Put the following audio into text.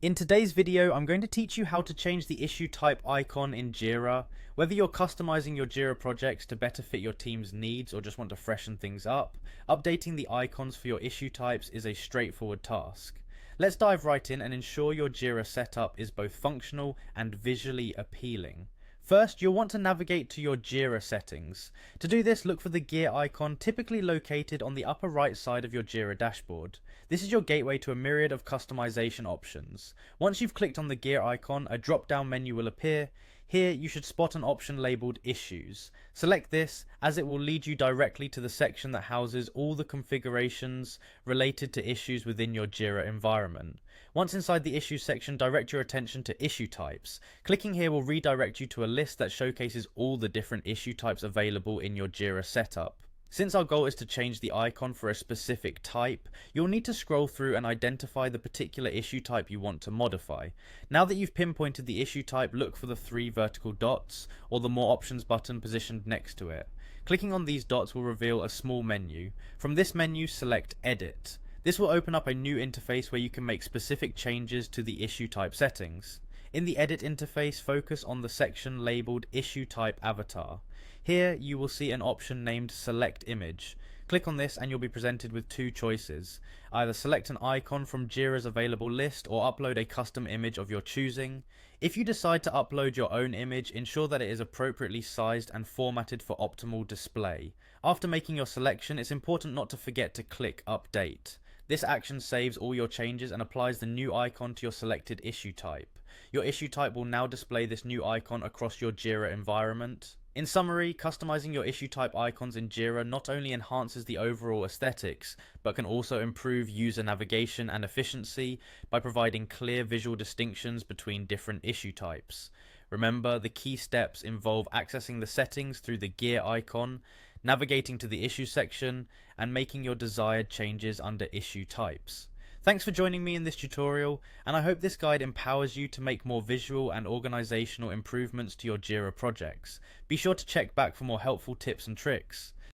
In today's video, I'm going to teach you how to change the issue type icon in Jira. Whether you're customizing your Jira projects to better fit your team's needs or just want to freshen things up, updating the icons for your issue types is a straightforward task. Let's dive right in and ensure your Jira setup is both functional and visually appealing. First, you'll want to navigate to your Jira settings. To do this, look for the gear icon typically located on the upper right side of your Jira dashboard. This is your gateway to a myriad of customization options. Once you've clicked on the gear icon, a drop-down menu will appear. Here, you should spot an option labeled Issues. Select this, as it will lead you directly to the section that houses all the configurations related to issues within your Jira environment. Once inside the Issues section, direct your attention to issue types. Clicking here will redirect you to a list that showcases all the different issue types available in your Jira setup. Since our goal is to change the icon for a specific type, you'll need to scroll through and identify the particular issue type you want to modify. Now that you've pinpointed the issue type, look for the three vertical dots or the More Options button positioned next to it. Clicking on these dots will reveal a small menu. From this menu, select Edit. This will open up a new interface where you can make specific changes to the issue type settings. In the Edit interface, focus on the section labeled Issue Type Avatar. Here you will see an option named Select Image. Click on this and you'll be presented with two choices. Either select an icon from Jira's available list or upload a custom image of your choosing. If you decide to upload your own image, ensure that it is appropriately sized and formatted for optimal display. After making your selection, it's important not to forget to click Update. This action saves all your changes and applies the new icon to your selected issue type. Your issue type will now display this new icon across your Jira environment. In summary, customizing your issue type icons in Jira not only enhances the overall aesthetics, but can also improve user navigation and efficiency by providing clear visual distinctions between different issue types. Remember, the key steps involve accessing the settings through the gear icon, navigating to the issue section, and making your desired changes under issue types. Thanks for joining me in this tutorial, and I hope this guide empowers you to make more visual and organizational improvements to your Jira projects. Be sure to check back for more helpful tips and tricks.